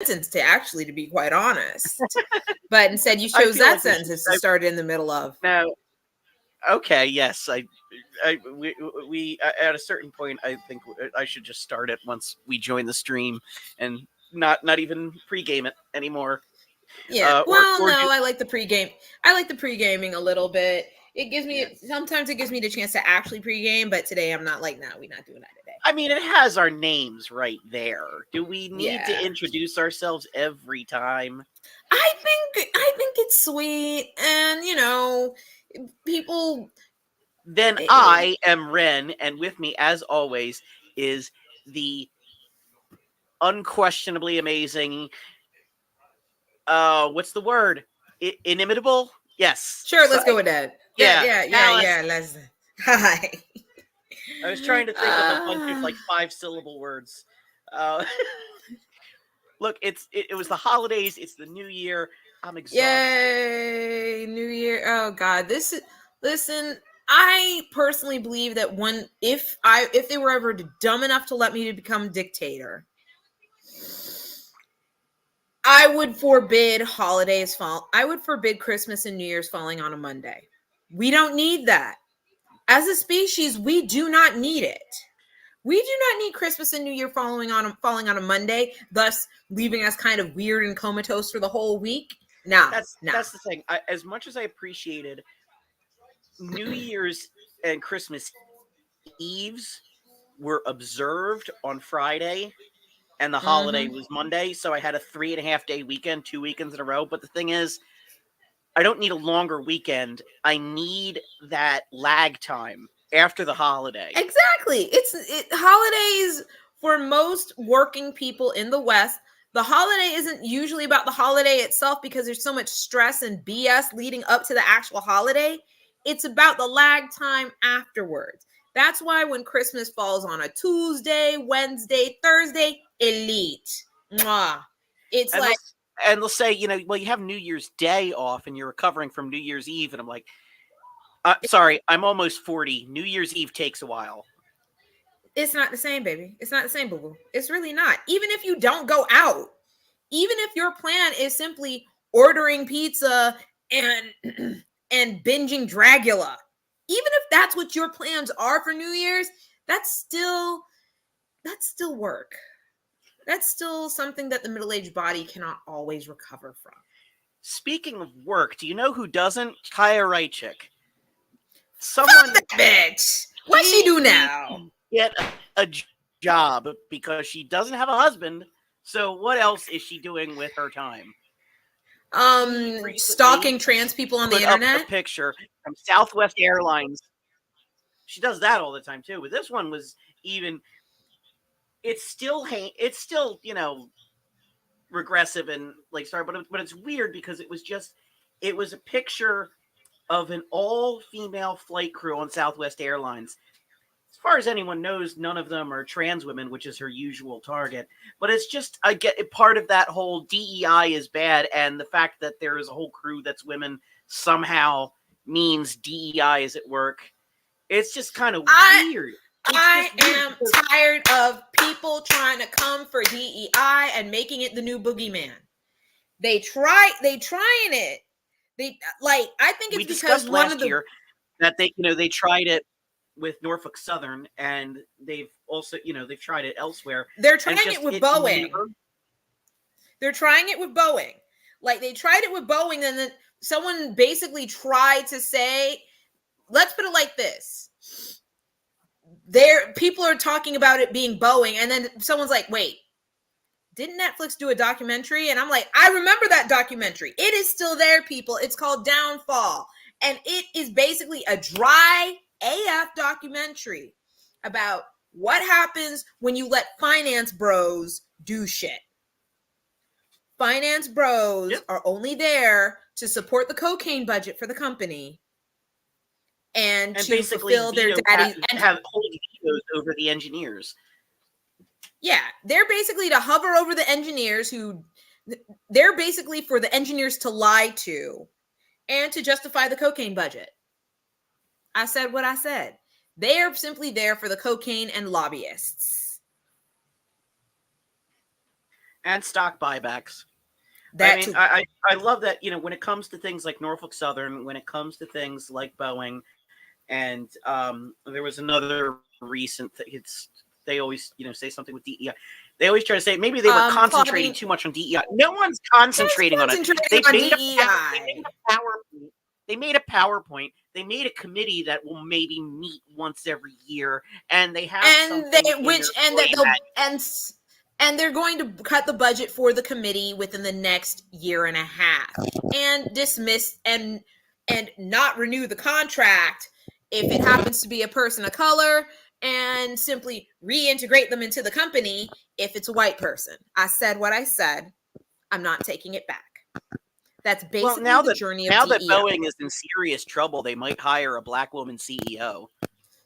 sentence to be quite honest. But instead you I chose feel that like we should. sentence to start in the middle of. No. Okay. Yes. We at a certain point, I think I should just start it once we join the stream, and not even pregame it anymore. Yeah. Well, Or no, do. I like the pregame. I like the pregaming a little bit. Yeah. Sometimes it gives me the chance to actually pregame, but today I'm not like, no, we're not doing that today. I mean, it has our names right there. Do we need to Yeah. introduce ourselves every time? I think it's sweet, and people. Then I am Ren, and with me, as always, is the unquestionably amazing. What's the word? Inimitable? Yes. Sure, let's go with that. Yeah, Alice. Let's. Hi. I was trying to think of a bunch of like 5-syllable words. Uh, look, it was the holidays. It's the new year. I'm exhausted. Yay, New Year! Oh God, listen. I personally believe that if they were ever dumb enough to let me to become dictator, I would forbid I would forbid Christmas and New Year's falling on a Monday. We don't need that. As a species, we do not need it. We do not need Christmas and New Year falling on a Monday, thus leaving us kind of weird and comatose for the whole week. Nah. That's the thing. As much as I appreciated New Year's and Christmas Eves were observed on Friday, and the holiday was Monday, so I had a 3.5-day weekend, 2 weekends in a row. But the thing is, I don't need a longer weekend. I need that lag time after the holiday. Exactly. Holidays for most working people in the West. The holiday isn't usually about the holiday itself because there's so much stress and BS leading up to the actual holiday. It's about the lag time afterwards. That's why when Christmas falls on a Tuesday, Wednesday, Thursday, elite. Mwah. It's and like. They'll say, well, you have New Year's Day off and you're recovering from New Year's Eve. And I'm like, sorry, I'm almost 40. New Year's Eve takes a while. It's not the same, baby. It's not the same, boo-boo. It's really not. Even if you don't go out, even if your plan is simply ordering pizza and and binging Dragula, even if that's what your plans are for New Year's, that's still work. That's still something that the middle-aged body cannot always recover from. Speaking of work, do you know who doesn't? Kaya Raichik. Someone. Fuck that bitch. What she do now? Get a job because she doesn't have a husband. So what else is she doing with her time? Stalking trans people on the internet. Up a picture from Southwest Airlines. She does that all the time too. But this one was even. It's still regressive and like sorry, but it's weird because it was a picture of an all-female flight crew on Southwest Airlines. As far as anyone knows, none of them are trans women, which is her usual target. But it's just, I get part of that whole DEI is bad, and the fact that there is a whole crew that's women somehow means DEI is at work. It's just kind of weird. I am tired of people trying to come for DEI and making it the new boogeyman. They trying it. I think it's we because discussed last year that they tried it with Norfolk Southern, and they've also they've tried it elsewhere. They're trying it with Boeing. They're trying it with Boeing. Like they tried it with Boeing, and then someone basically tried to say, let's put it like this. People are talking about it being Boeing, and then someone's like, wait, didn't Netflix do a documentary? And I'm like, I remember that documentary. It is still there, people. It's called Downfall. And it is basically a dry AF documentary about what happens when you let finance bros do shit. Finance bros are only there to support the cocaine budget for the company and to fulfill their daddy and have holding vetoes over the engineers. Yeah, they're basically to hover over the engineers they're basically for the engineers to lie to and to justify the cocaine budget. I said what I said. They are simply there for the cocaine and lobbyists. And stock buybacks. I That mean, too. I love that, when it comes to things like Norfolk Southern, when it comes to things like Boeing, and there was another recent they always, say something with DEI. They always try to say maybe they were concentrating Claudine too much on DEI. No one's is concentrating on it. concentrating They on made a DEI. PowerPoint. They made a PowerPoint. They made a committee that will maybe meet once every year, and they have And they something in their and that play they'll manual. and they're going to cut the budget for the committee within the next year and a half and dismiss and not renew the contract if it happens to be a person of color, and simply reintegrate them into the company if it's a white person. I said what I said. I'm not taking it back. That's Well, basically the journey of now that DEI. Boeing is in serious trouble, they might hire a black woman CEO.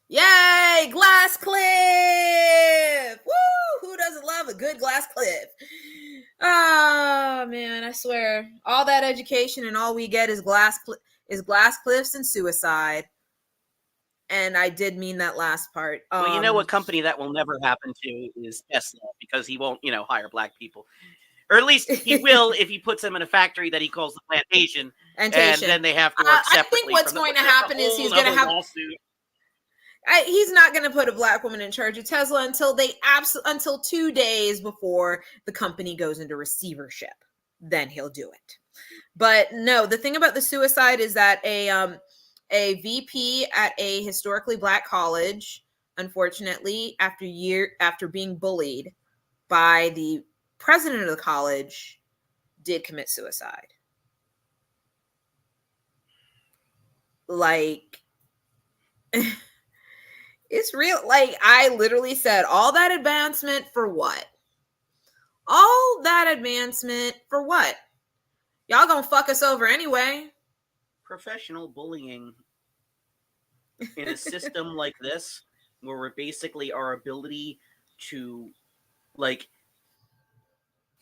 Yay, Glass Cliff! Woo! Who doesn't love a good Glass Cliff? Oh man, I swear, all that education and all we get is glass cliffs and suicide. And I did mean that last part. Well, you know what company that will never happen to is Tesla, because he won't, hire black people. Or at least he will if he puts them in a factory that he calls the plantation, and then they have to work I separately. think what's going to happen is he's going to have lawsuit. He's not going to put a black woman in charge of Tesla until 2 days before the company goes into receivership. Then he'll do it. But no, the thing about the suicide is that a VP at a historically black college, unfortunately, after being bullied by the president of the college, did commit suicide. Like, it's real. Like, I literally said, all that advancement for what? All that advancement for what? Y'all gonna fuck us over anyway. Professional bullying in a system like this, where we're basically our ability to, like,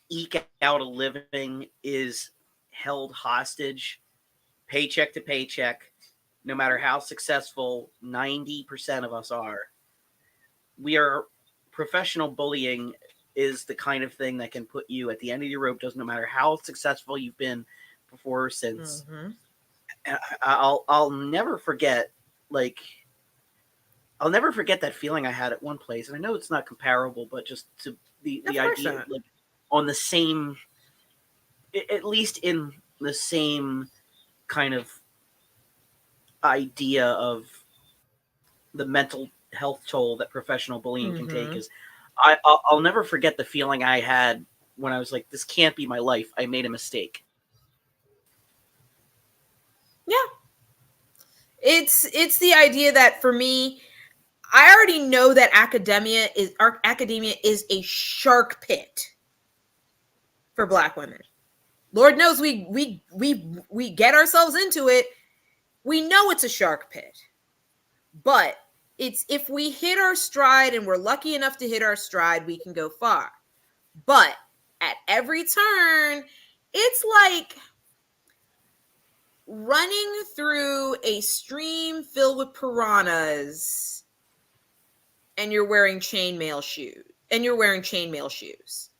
eke out a living is held hostage, paycheck to paycheck, no matter how successful 90% of us are. We are professional bullying is the kind of thing that can put you at the end of your rope, doesn't no matter how successful you've been before or since. Mm-hmm. I'll never forget, I'll never forget that feeling I had at one place, and I know it's not comparable, but just to the idea, like, on the same, at least in the same kind of idea of the mental health toll that professional bullying can take, is I'll never forget the feeling I had when I was like, this can't be my life. I made a mistake. Yeah. It's the idea that for me, I already know that academia is a shark pit for black women. Lord knows we get ourselves into it. We know it's a shark pit. But it's if we hit our stride, and we're lucky enough to hit our stride, we can go far. But at every turn, it's like running through a stream filled with piranhas, and you're wearing chainmail shoes.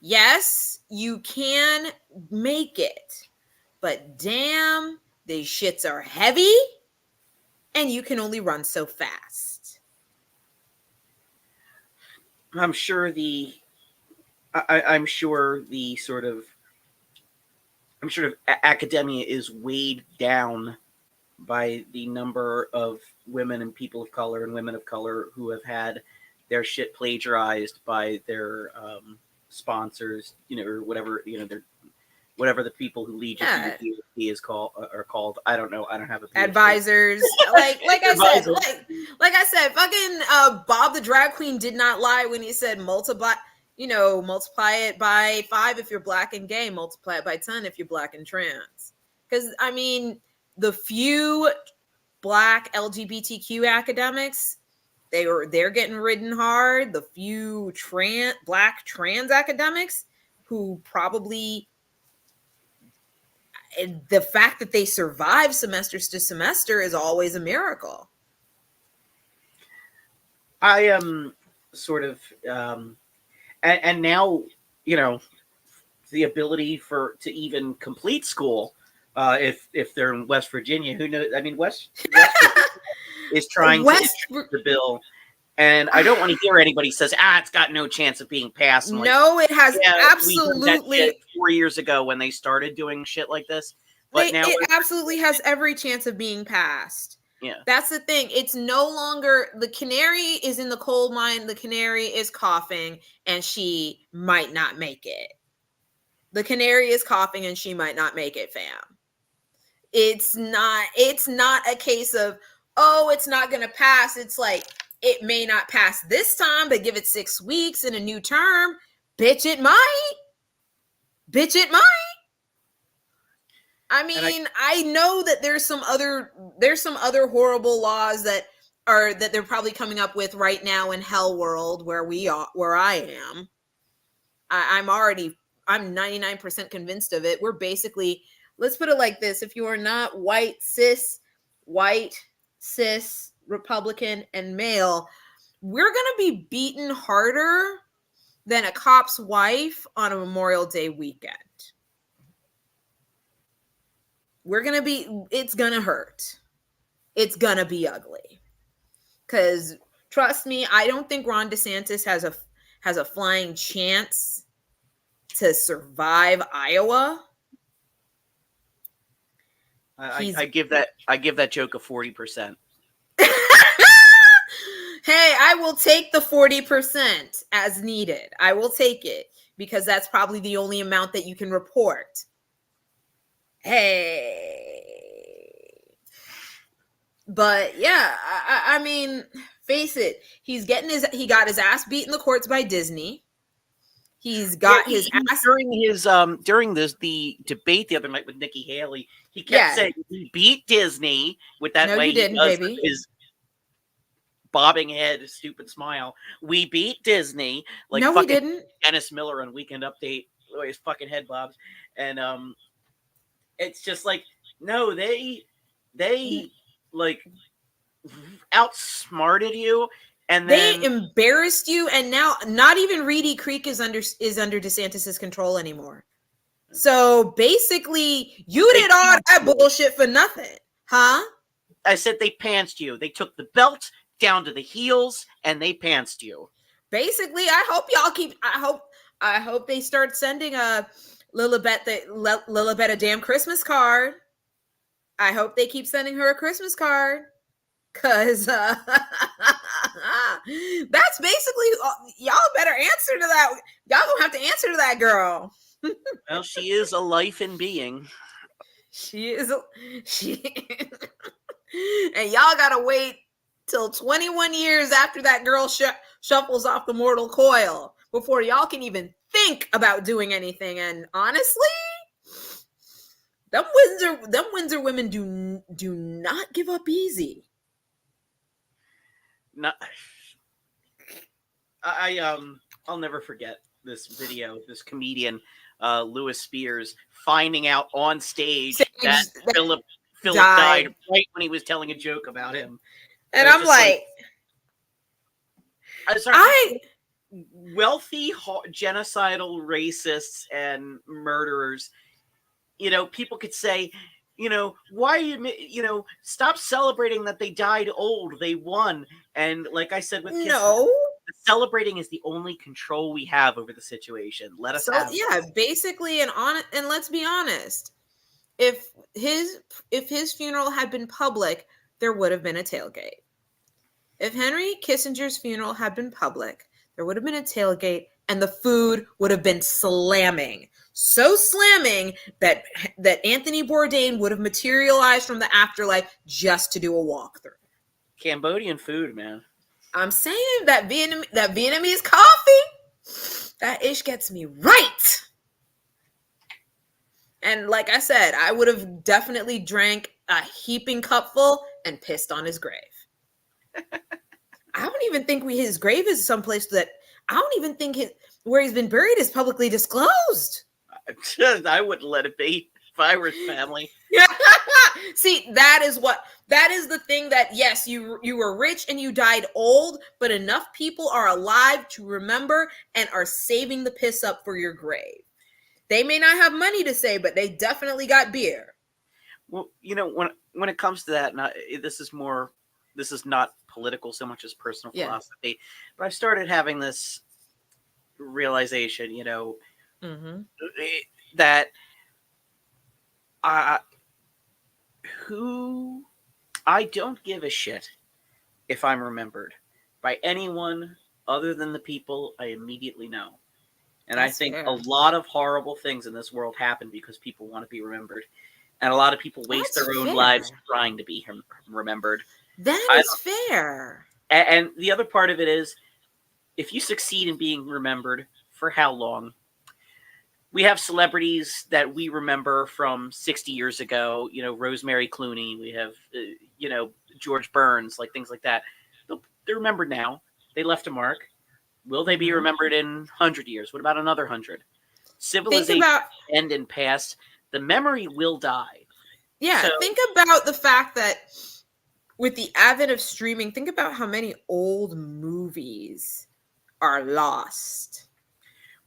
Yes, you can make it, but damn, these shits are heavy, and you can only run so fast. I'm sure the sort of academia is weighed down by the number of women and people of color and women of color who have had their shit plagiarized by their sponsors, or whatever, whatever the people who lead you to your PhD are called. I don't know. I don't have a PhD. Advisors. like I said, fucking Bob the drag queen did not lie when he said multiply it by 5 if you're black and gay, multiply it by 10 if you're black and trans. Because I mean, the few black LGBTQ academics, they're getting ridden hard. The few black trans academics who probably, the fact that they survive semesters to semester is always a miracle. I am sort of, and now the ability to even complete school. If they're in West Virginia, who knows? I mean, West Virginia is trying to West. introduce the bill, and I don't want to hear anybody says, it's got no chance of being passed. No, it has We heard that absolutely. shit 4 years ago when they started doing shit like this, but now It absolutely has every chance of being passed. Yeah, that's the thing. It's no longer the canary is in the coal mine. The canary is coughing, and she might not make it. The canary is coughing, and she might not make it, fam. It's not a case of, oh, it's not going to pass. It's like, it may not pass this time, but give it 6 weeks in a new term. Bitch, it might. Bitch, it might. I mean, I know that there's some other horrible laws that they're probably coming up with right now in Hell World, where I am. I'm 99% convinced of it. We're basically, let's put it like this: if you are not white, cis, Republican, and male, we're gonna be beaten harder than a cop's wife on a Memorial Day weekend. It's gonna hurt. It's gonna be ugly. Because trust me, I don't think Ron DeSantis has a flying chance to survive Iowa. I give that joke a 40%. Hey, I will take the 40% as needed. I will take it, because that's probably the only amount that you can report. Hey. But yeah, I mean, face it, he got his ass beat in the courts by Disney. He's got his ass during the debate the other night with Nikki Haley. He kept saying he beat Disney with that way. You didn't, baby. His bobbing head, stupid smile. We beat Disney. Like, no, we didn't. Dennis Miller on Weekend Update, the way his fucking head bobs, and it's just like, no, they like outsmarted you. And then they embarrassed you, and now not even Reedy Creek is under DeSantis's control anymore. So basically, you did all that bullshit for nothing, huh? I said they pantsed you. They took the belt down to the heels, and they pantsed you. Basically, I hope y'all keep. I hope they start sending Lilibet a damn Christmas card. I hope they keep sending her a Christmas card. Cause that's basically, y'all better answer to that. Y'all gonna have to answer to that girl. Well, she is a life in being. She and y'all gotta wait till 21 years after that girl shuffles off the mortal coil before y'all can even think about doing anything. And honestly, them Windsor women do not give up easy. I'll never forget this video. This comedian, Lewis Spears, finding out on stage that Philip died right when he was telling a joke about him. And I'm like, wealthy, genocidal racists and murderers. People could say, why, stop celebrating that they died old. They won. And like I said with Kissinger, celebrating is the only control we have over the situation. Let us have it. Basically, and let's be honest. If his funeral had been public, there would have been a tailgate. If Henry Kissinger's funeral had been public, there would have been a tailgate, and the food would have been slamming. So slamming that Anthony Bourdain would have materialized from the afterlife just to do a walkthrough. Cambodian food, man. I'm saying that Vietnamese coffee, that ish gets me right. And like I said, I would have definitely drank a heaping cupful and pissed on his grave. I don't even think his grave is someplace that I don't even think where he's been buried is publicly disclosed. I wouldn't let it be if virus, family. See, that is the thing that yes, you were rich and you died old, but enough people are alive to remember and are saving the piss up for your grave. They may not have money to say, but they definitely got beer. Well, when it comes to that, and this is not political so much as personal Yeah. philosophy, but I've started having this realization, Mm-hmm. that uh, who I don't give a shit if I'm remembered by anyone other than the people I immediately know. And I That's think a fair. lot of horrible things in this world happen because people want to be remembered. And a lot of people waste That's their own lives fair. trying to be remembered. That I is fair. and the other part of it is, if you succeed in being remembered, for how long? We have celebrities that we remember from 60 years ago, Rosemary Clooney. We have, George Burns, like things like that. They're remembered now. They left a mark. Will they be Mm-hmm. remembered in 100 years? What about another 100? Think Civilization about end and pass. The memory will die. Yeah, So think about the fact that with the advent of streaming, think about how many old movies are lost.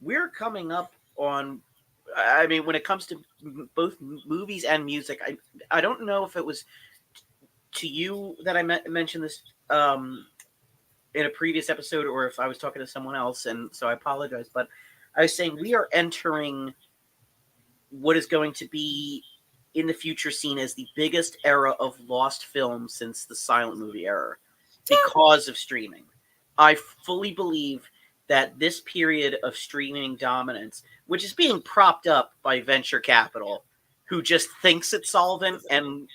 we're coming up on. I mean, when it comes to both movies and music, I don't know if it was to you that I mentioned this in a previous episode, or if I was talking to someone else, and so I apologize. But I was saying we are entering what is going to be in the future seen as the biggest era of lost films since the silent movie era Yeah. because of streaming. I fully believe that this period of streaming dominance, which is being propped up by venture capital, who just thinks it's solvent and,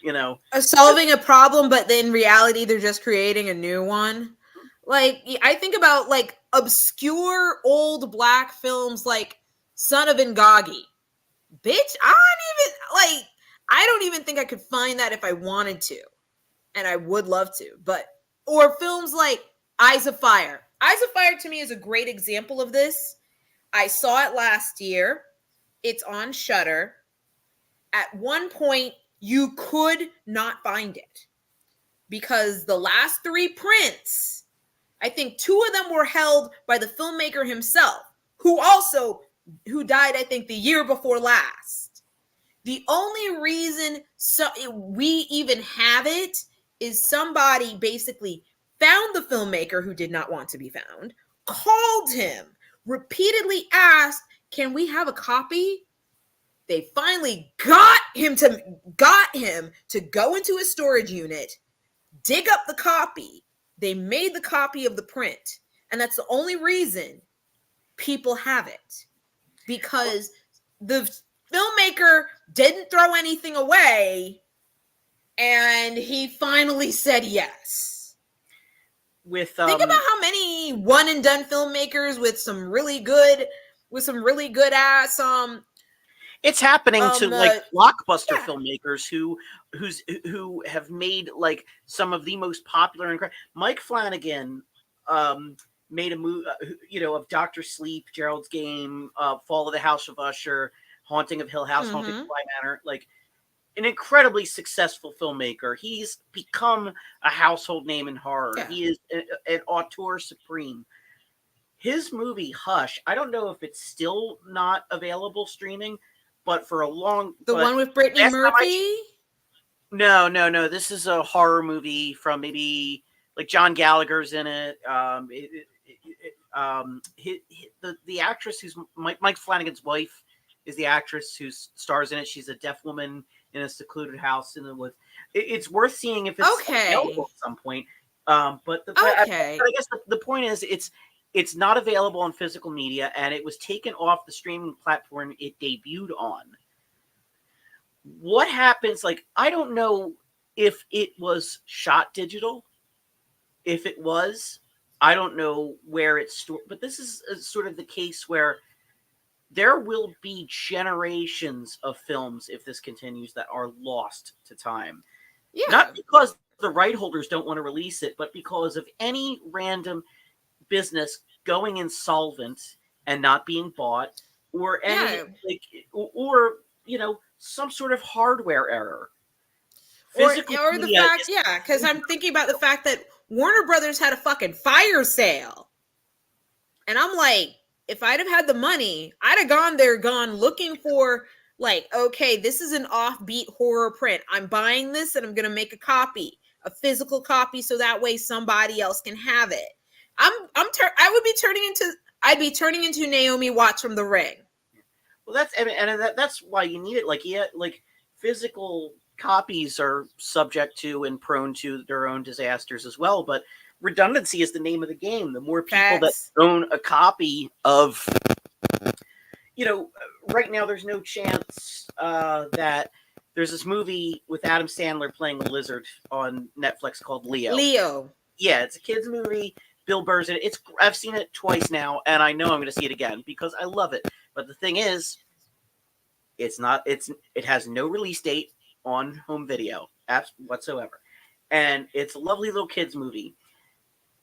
Solving a problem, but in reality, they're just creating a new one. Like, I think about like obscure old black films like Son of Ngagi. Bitch, I don't even think I could find that if I wanted to. And I would love to. But or films like Eyes of Fire. Eyes of Fire to me is a great example of this. I saw it last year. It's on Shudder. At one point, you could not find it because the last three prints, I think two of them were held by the filmmaker himself, who died, I think, the year before last. The only reason we even have it is somebody basically found the filmmaker who did not want to be found, called him, repeatedly asked, "Can we have a copy?" They finally got him to go into a storage unit, dig up the copy. They made the copy of the print, and that's the only reason people have it, because the filmmaker didn't throw anything away and he finally said yes. with Think about how many one and done filmmakers with some really good ass it's happening to like blockbuster yeah. filmmakers who have made like some of the most popular and Mike Flanagan made a movie, of Doctor Sleep, Gerald's Game, Fall of the House of Usher, Haunting of Hill House, Haunting of Bly Manor, like an incredibly successful filmmaker. He's become a household name in horror. Yeah. He is an auteur supreme. His movie Hush, I don't know if it's still not available streaming, but for a long one with Brittany Murphy? No. This is a horror movie from maybe like John Gallagher's in it. The actress who's Mike Flanagan's wife is the actress who stars in it. She's a deaf woman in a secluded house in the woods. It's worth seeing if it's available at some point. But I guess the point is it's not available on physical media, and it was taken off the streaming platform it debuted on. What happens? Like, I don't know if it was shot digital. If it was, I don't know where it's stored. But this is sort of the case where there will be generations of films, if this continues, that are lost to time. Yeah. Not because the right holders don't want to release it, but because of any random business going insolvent and not being bought, or any or some sort of hardware error. Or Physical the media fact, is yeah, because I'm thinking about the fact that Warner Brothers had a fucking fire sale. And I'm like, if I'd have had the money, I'd have gone looking for, like, okay, this is an offbeat horror print. I'm buying this and I'm gonna make a physical copy, so that way somebody else can have it. I'd be turning into Naomi Watts from The Ring. well, that's why you need it. Like, yeah, like physical copies are subject to and prone to their own disasters as well. But redundancy is the name of the game. The more people that Facts. own a copy of, right now there's no chance that there's this movie with Adam Sandler playing a lizard on Netflix called Leo. Yeah, it's a kids movie. Bill Burr's in it. I've seen it twice now, and I know I'm going to see it again because I love it. But the thing is, it has no release date on home video whatsoever, and it's a lovely little kids movie.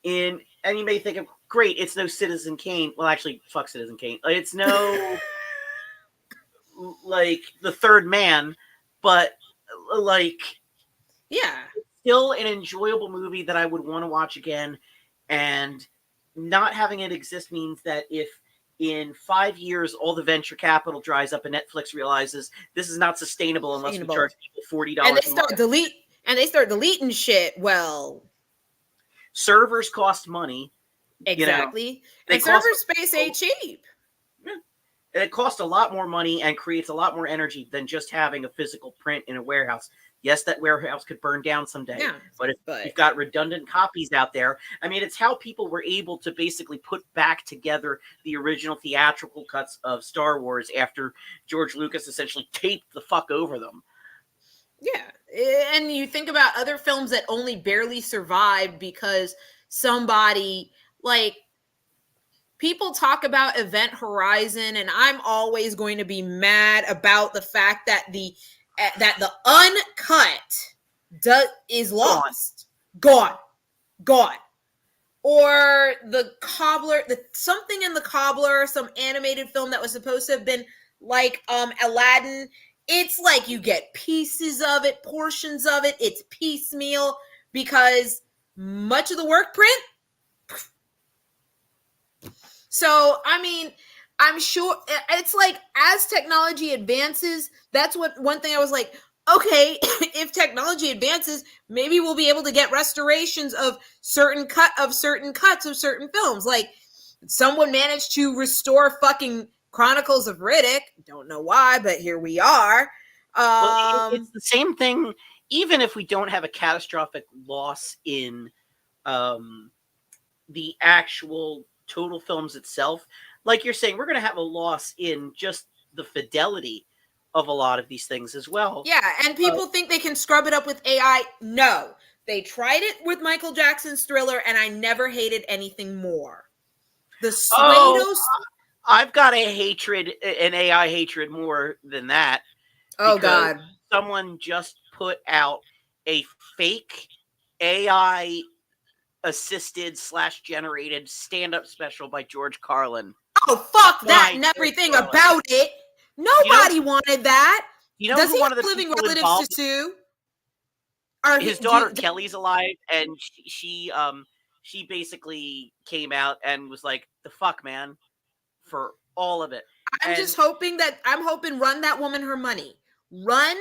And you may think, of great, it's no Citizen Kane. Well, actually, fuck Citizen Kane. It's no like The Third Man, but like, Yeah. still an enjoyable movie that I would want to watch again. And not having it exist means that if in 5 years all the venture capital dries up and Netflix realizes this is not sustainable unless we charge people $40 and they start deleting shit, well, servers cost money. exactly. And server space ain't cheap. It costs a lot more money and creates a lot more energy than just having a physical print in a warehouse. Yes, that warehouse could burn down someday. Yeah, but if you've got redundant copies out there, I mean, it's how people were able to basically put back together the original theatrical cuts of Star Wars after George Lucas essentially taped the fuck over them. Yeah. And you think about other films that only barely survived because somebody, like, people talk about Event Horizon, and I'm always going to be mad about the fact that the uncut is lost, gone. Or the Cobbler, something in the Cobbler, some animated film that was supposed to have been like Aladdin. It's like you get pieces of it, portions of it. It's piecemeal because much of the work print. So, I mean, I'm sure it's like as technology advances, that's what one thing I was like, okay, if technology advances, maybe we'll be able to get restorations of certain cuts of certain films. Like, someone managed to restore fucking Chronicles of Riddick. Don't know why, but here we are. Well, it's the same thing, even if we don't have a catastrophic loss in the actual total films itself. Like you're saying, we're going to have a loss in just the fidelity of a lot of these things as well. Yeah, and people think they can scrub it up with AI. No, they tried it with Michael Jackson's Thriller, and I never hated anything more. The I've got an AI hatred more than that. Oh God! Someone just put out a fake AI assisted / generated stand-up special by George Carlin. Oh, fuck that and everything about it. Nobody wanted that. Does he have living relatives to sue? His daughter Kelly's alive, and she basically came out and was like, "The fuck, man," for all of it. I'm hoping run that woman her money. Run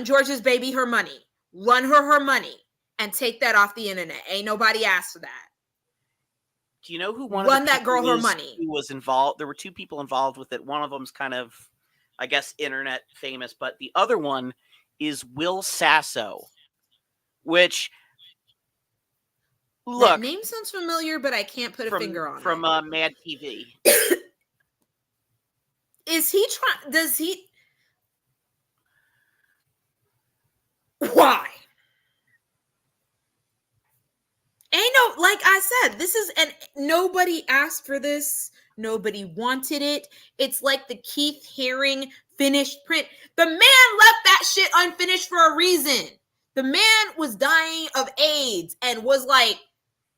George's baby her money. Run her money and take that off the internet. Ain't nobody asked for that. Do you know who run that girl her money? Who was involved? There were two people involved with it. One of them's kind of, I guess, internet famous, but the other one is Will Sasso, which, look, that name sounds familiar, but I can't put a finger on it. From Mad TV. Is he trying? Does he? Why? Ain't no, like I said, this is, and nobody asked for this. Nobody wanted it. It's like the Keith Haring finished print. The man left that shit unfinished for a reason. The man was dying of AIDS and was like,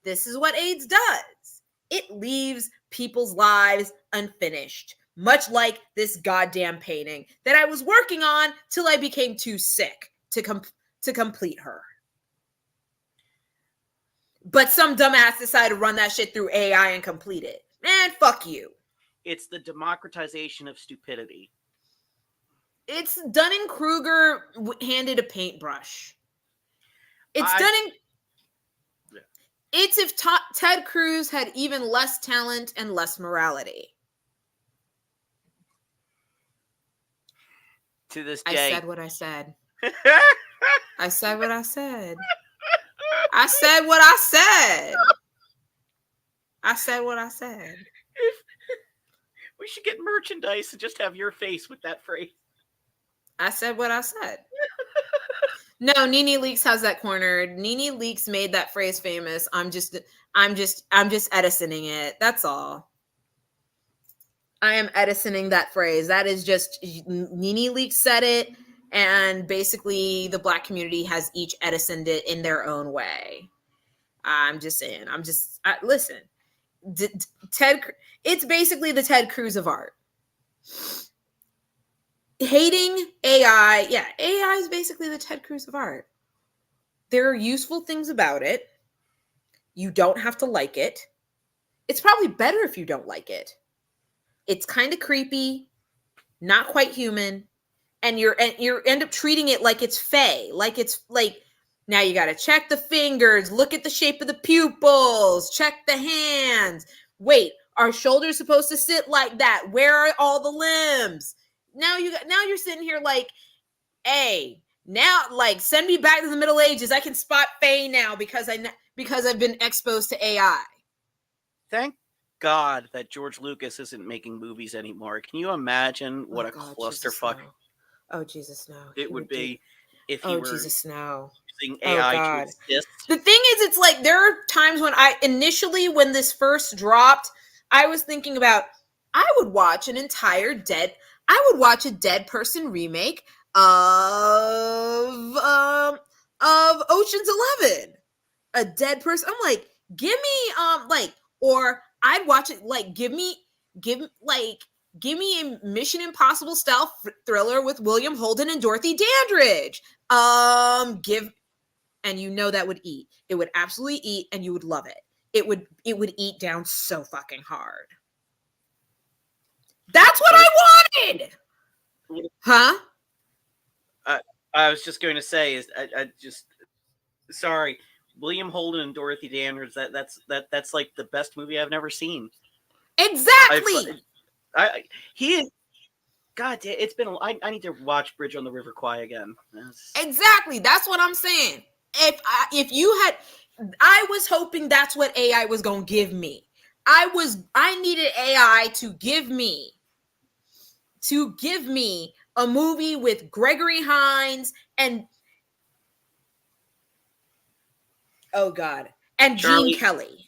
this is what AIDS does. It leaves people's lives unfinished. much like this goddamn painting that I was working on till I became too sick to complete her. But some dumbass decided to run that shit through AI and complete it. Man, fuck you. It's the democratization of stupidity. It's Dunning-Kruger handed a paintbrush. It's It's if Ted Cruz had even less talent and less morality. To this day. I said what I said. I said what I said. I said what I said. I said what I said. We should get merchandise and just have your face with that phrase. I said what I said. No, Nene Leakes has that cornered. Nene Leakes made that phrase famous. I'm just Edisoning it. That's all. I am Edisoning that phrase. That is just Nene Leakes said it, and basically the Black community has each Edisoned it in their own way. I'm just saying. Listen. Ted. It's basically the Ted Cruz of art. Hating AI, yeah, AI is basically the Ted Cruz of art. There are useful things about it. You don't have to like it. It's probably better if you don't like it. It's kind of creepy, not quite human, and you end up treating it like it's fey, like it's like now you got to check the fingers, look at the shape of the pupils, check the hands. Wait, are shoulders supposed to sit like that? Where are all the limbs? Now you're sitting here like, hey, now like send me back to the Middle Ages. I can spot Faye now because I've been exposed to AI. Thank God that George Lucas isn't making movies anymore. Can you imagine what clusterfuck? Oh Jesus, no! It would be if he were Jesus, no! Using AI to exist. The thing is, it's like there are times when when this first dropped, I was thinking about I would watch a dead person remake of Ocean's 11. A dead person. I'm like, give me or I'd watch it like give me a Mission Impossible style thriller with William Holden and Dorothy Dandridge. And that would eat. It would absolutely eat, and you would love it. It would eat down so fucking hard. That's what I wanted. Huh? I was just going to say sorry, William Holden and Dorothy Dandridge. That's like the best movie I've never seen. Exactly. God damn, it's been. I need to watch Bridge on the River Kwai again. Exactly. That's what I'm saying. If you had, I was hoping that's what AI was gonna give me. I needed AI to give me a movie with Gregory Hines and and Gene Kelly.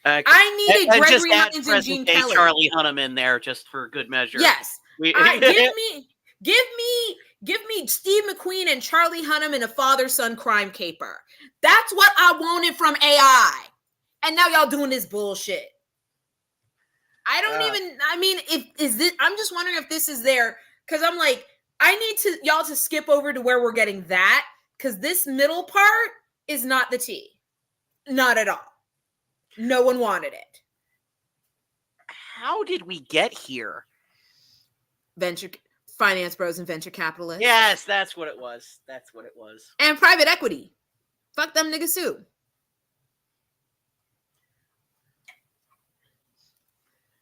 I needed Gregory Hines and Gene Kelly. Charlie Hunnam in there just for good measure. Yes. Give me Steve McQueen and Charlie Hunnam in a father-son crime caper. That's what I wanted from AI. And now y'all doing this bullshit. I'm just wondering if this is there, because I'm like, I need y'all to skip over to where we're getting that, because this middle part is not the tea. Not at all. No one wanted it. How did we get here? Finance bros and venture capitalists. Yes, that's what it was. And private equity. Fuck them niggas too.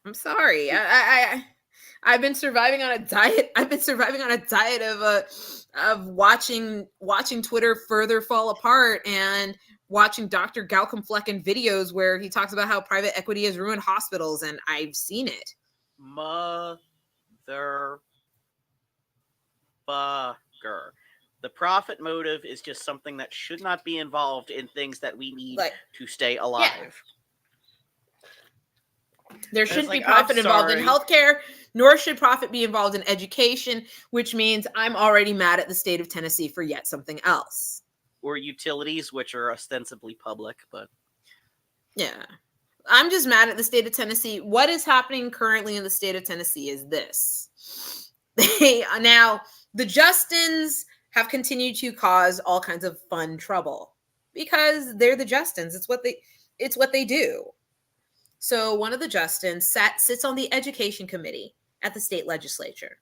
I'm sorry. I've been surviving on a diet. Of watching Twitter further fall apart and watching Dr. Galcom-Flecken videos where he talks about how private equity has ruined hospitals, and I've seen it. Motherfucker. The profit motive is just something that should not be involved in things that we need to stay alive. Yeah. There shouldn't be profit involved in healthcare, nor should profit be involved in education, which means I'm already mad at the state of Tennessee for yet something else. Or utilities, which are ostensibly public, but... Yeah. I'm just mad at the state of Tennessee. What is happening currently in the state of Tennessee is this. Now, the Justins have continued to cause all kinds of fun trouble because they're the Justins. It's what they do. So one of the Justins sits on the education committee at the state legislature.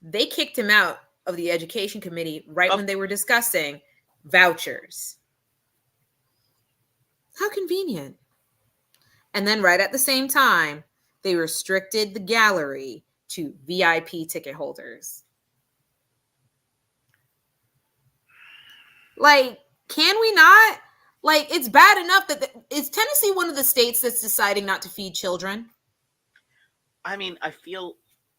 They kicked him out of the education committee right when they were discussing vouchers. How convenient. And then right at the same time, they restricted the gallery to VIP ticket holders. Like, can we not? Like, it's bad enough that is Tennessee one of the states that's deciding not to feed children? I mean, I feel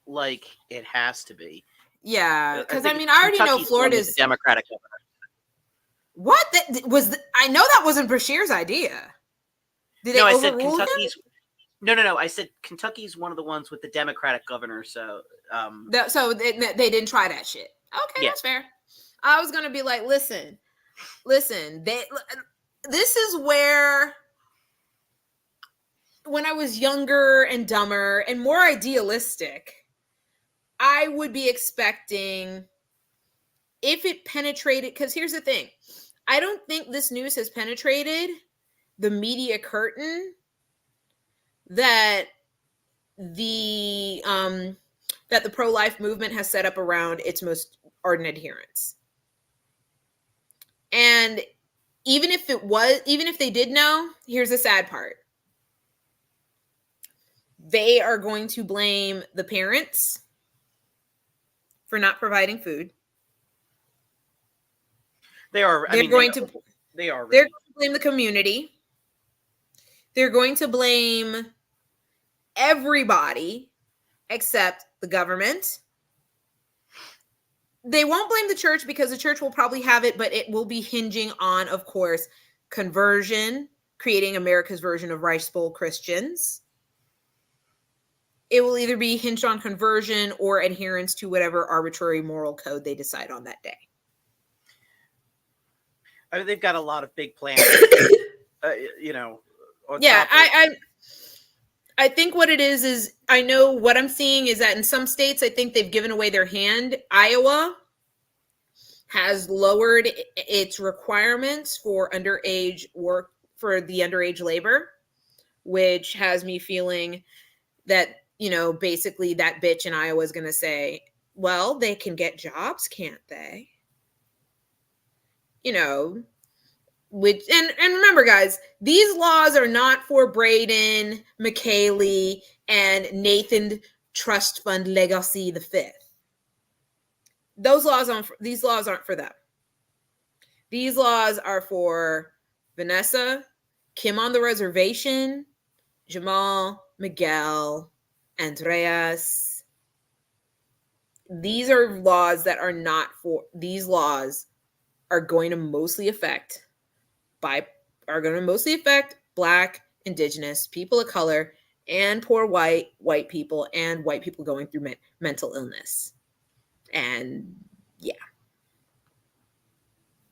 like it has to be. Yeah, because I mean, I already know Florida's Democratic governor. What? That was I know that wasn't Bashir's idea. Did they overrule him? No. I said Kentucky's one of the ones with the Democratic governor. So, they didn't try that shit. Okay, yeah. That's fair. I was gonna be like, listen. This is where, when I was younger and dumber and more idealistic, I would be expecting, if it penetrated, because here's the thing, I don't think this news has penetrated the media curtain that the pro-life movement has set up around its most ardent adherents. And even if they did know, here's the sad part. They are going to blame the parents for not providing food. They're going to blame the community. They're going to blame everybody except the government. They won't blame the church because the church will probably have it, but it will be hinging on, of course, conversion, creating America's version of Rice Bowl Christians. It will either be hinged on conversion or adherence to whatever arbitrary moral code they decide on that day. I mean, they've got a lot of big plans, Yeah, I think what it is I know what I'm seeing is that in some states, I think they've given away their hand. Iowa has lowered its requirements for underage work, for the underage labor, which has me feeling that, basically that bitch in Iowa is going to say, well, they can get jobs, can't they? Which and remember, guys, these laws are not for Braden, McKaylee, and Nathan Trust Fund Legacy V. These laws aren't for them. These laws are for Vanessa, Kim on the reservation, Jamal, Miguel, Andreas. These are laws that are not for. These laws are going to mostly affect Black, Indigenous, people of color, and poor white people, and white people going through mental illness. And yeah.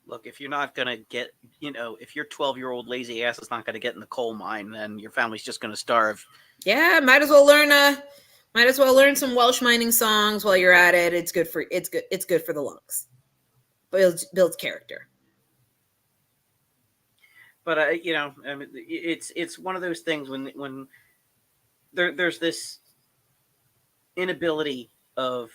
Look, if you're not going to get, if your 12-year-old lazy ass is not going to get in the coal mine, then your family's just going to starve. Yeah, might as well learn some Welsh mining songs while you're at it. It's good for the lungs. Builds character. But I mean, it's one of those things when there's this inability of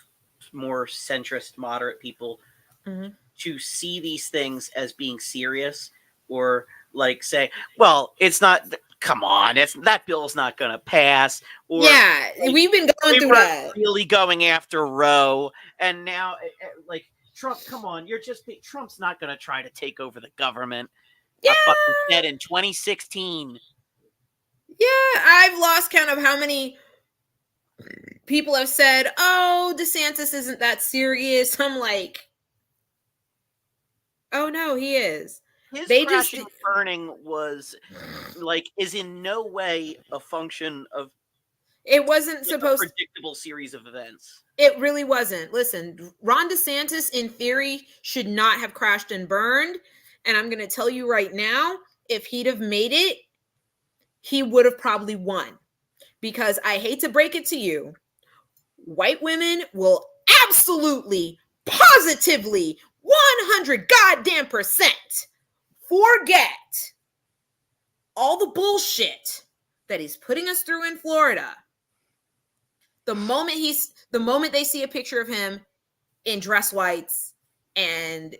more centrist, moderate people to see these things as being serious, or like say, well, it's not. Come on, that bill's not going to pass. Or yeah, we've been going through that. Really going after Roe, and now like Trump. Come on, Trump's not going to try to take over the government. Yeah. I fucking said in 2016. Yeah, I've lost count of how many people have said, "Oh, DeSantis isn't that serious." I'm like, "Oh no, he is." His crashing and burning is in no way a function of. It wasn't supposed a predictable series of events. It really wasn't. Listen, Ron DeSantis, in theory, should not have crashed and burned. And I'm going to tell you right now, if he'd have made it he would have probably won. Because I hate to break it to you, white women will absolutely, positively, 100 goddamn % forget all the bullshit that he's putting us through in Florida. The moment they see a picture of him in dress whites and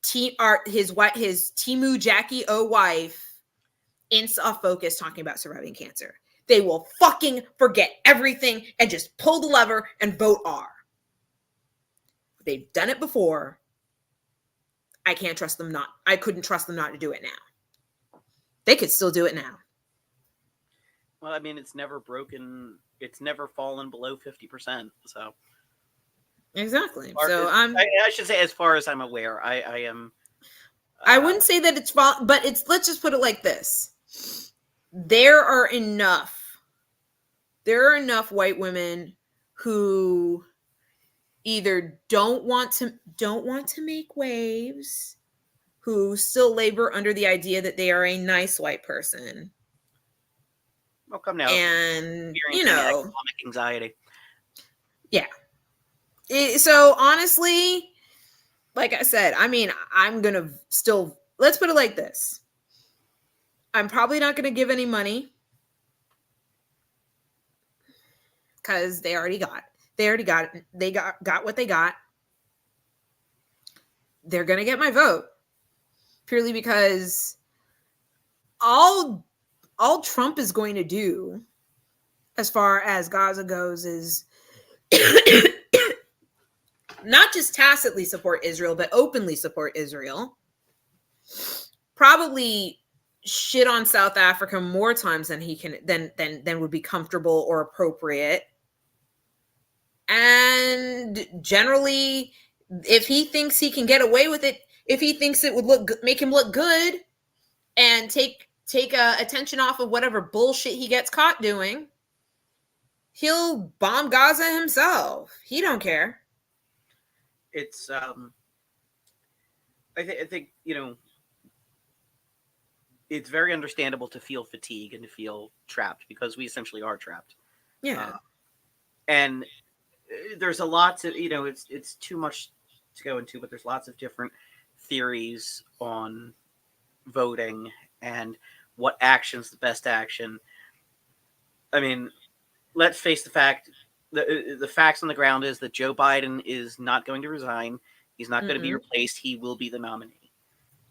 his Timu Jackie O wife in soft focus talking about surviving cancer, they will fucking forget everything and just pull the lever and vote R. They've done it before. I can't trust them not. I couldn't trust them not to do it now. They could still do it now. Well, I mean, it's never broken. It's never fallen below 50%. So exactly. So I should say, as far as I'm aware, I am. I wouldn't say that it's fallen, but it's. Let's just put it like this: there are enough white women who either don't want to make waves, who still labor under the idea that they are a nice white person. Well, come now. And economic anxiety. Yeah. So honestly, like I said, I mean, I'm gonna still, let's put it like this: I'm probably not gonna give any money because they got what they got. They're gonna get my vote purely because all Trump is going to do, as far as Gaza goes, is not just tacitly support Israel, but openly support Israel. Probably shit on South Africa more times than he can than would be comfortable or appropriate. And generally, if he thinks he can get away with it, if he thinks it would make him look good and take attention off of whatever bullshit he gets caught doing, he'll bomb Gaza himself. He don't care. It's I think it's very understandable to feel fatigue and to feel trapped, because we essentially are trapped. Yeah. And there's a lot to, it's too much to go into, but there's lots of different theories on voting and what action's the best action. I mean, let's face the fact. The facts on the ground is that Joe Biden is not going to resign. He's not going to be replaced. He will be the nominee.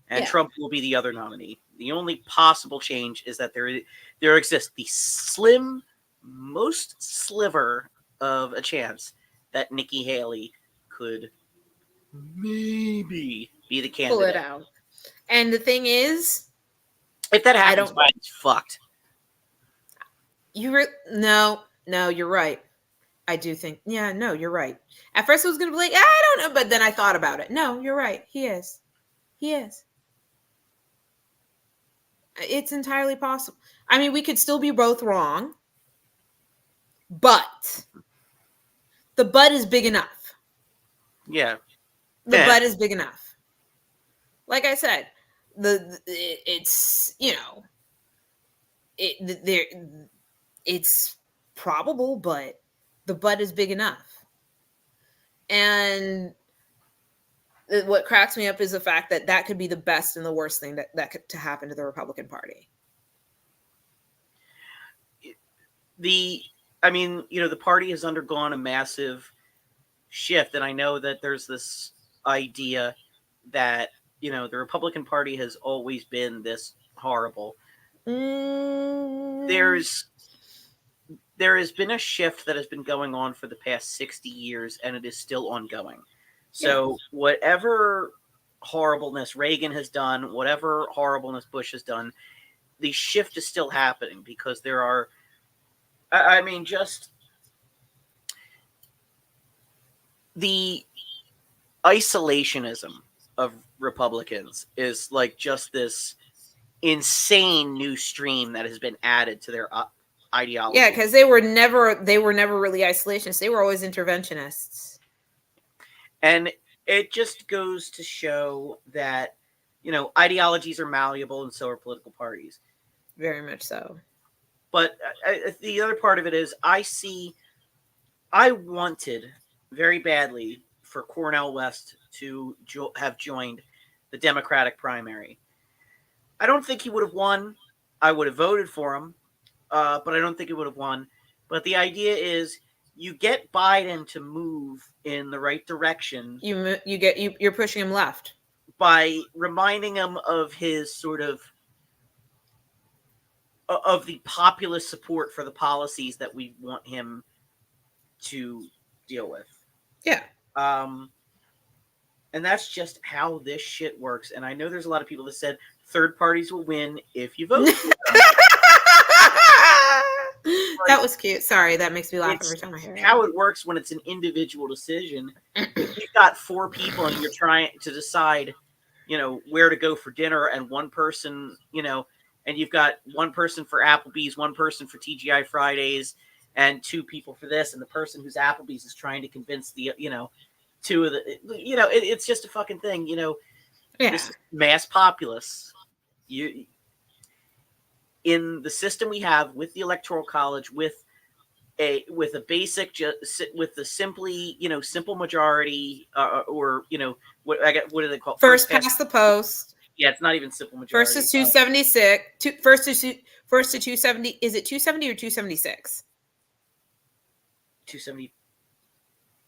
And Trump will be the other nominee. The only possible change is that there exists the most sliver of a chance that Nikki Haley could maybe be the candidate. Pull it out. And the thing is, if that happens, Biden's fucked. No, you're right. I do think, no, you're right. At first I was going to be like, I don't know, but then I thought about it. No, you're right. He is. It's entirely possible. I mean, we could still be both wrong, but the butt is big enough. Yeah. The butt is big enough. Like I said, it's probable, but the butt is big enough. And what cracks me up is the fact that could be the best and the worst thing that could to happen to the Republican Party. The party has undergone a massive shift, and I know that there's this idea that the Republican Party has always been this horrible. There has been a shift that has been going on for the past 60 years, and it is still ongoing. So whatever horribleness Reagan has done, whatever horribleness Bush has done, the shift is still happening, because there are, just the isolationism of Republicans is like just this insane new stream that has been added to their ideology. Yeah, because they were never really isolationists. They were always interventionists. And it just goes to show that, ideologies are malleable, and so are political parties. Very much so. But the other part of it is I wanted very badly for Cornel West to have joined the Democratic primary. I don't think he would have won. I would have voted for him, but I don't think he would have won. But the idea is you get Biden to move in the right direction. You're pushing him left by reminding him of his sort of the populist support for the policies that we want him to deal with. Yeah. And that's just how this shit works. And I know there's a lot of people that said third parties will win if you vote for them. That was cute. Sorry, that makes me laugh every time I hear it. How it works when it's an individual decision. If you've got 4 people and you're trying to decide, where to go for dinner, and one person, and you've got one person for Applebee's, one person for TGI Fridays, and 2 people for this, and the person who's Applebee's is trying to convince the, 2 of the, it's just a fucking thing, This mass populace. In the system we have with the Electoral College, with a basic, with the simple majority, or what do they call it? First past the post. Yeah, it's not even simple majority. First is 276. First to 270. Is it 270 or 276? 270.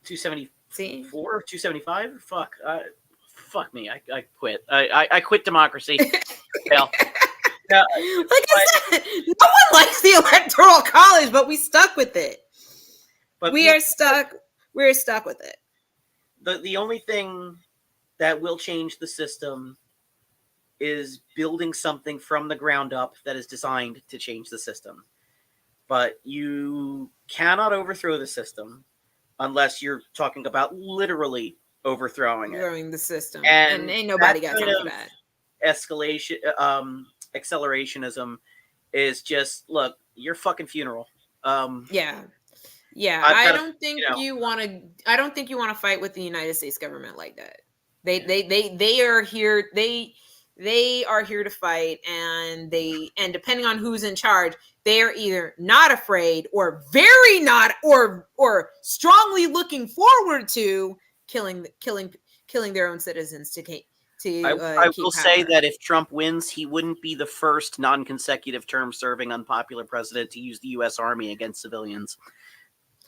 274 See? or 275? Fuck me. I quit. I quit democracy. Hell. Like I said, no one likes the Electoral College, but we stuck with it. But we are stuck. We're stuck with it. The only thing that will change the system is building something from the ground up that is designed to change the system. But you cannot overthrow the system unless you're talking about literally overthrowing the system. And ain't nobody got time for that. Escalation, accelerationism is just, look, your fucking funeral. Yeah. I don't think you want to fight with the United States government like that. They are here. They are here to fight, and depending on who's in charge, they are either not afraid or very not or strongly looking forward to killing their own citizens I will say that if Trump wins, he wouldn't be the first non-consecutive term serving unpopular president to use the U.S. Army against civilians.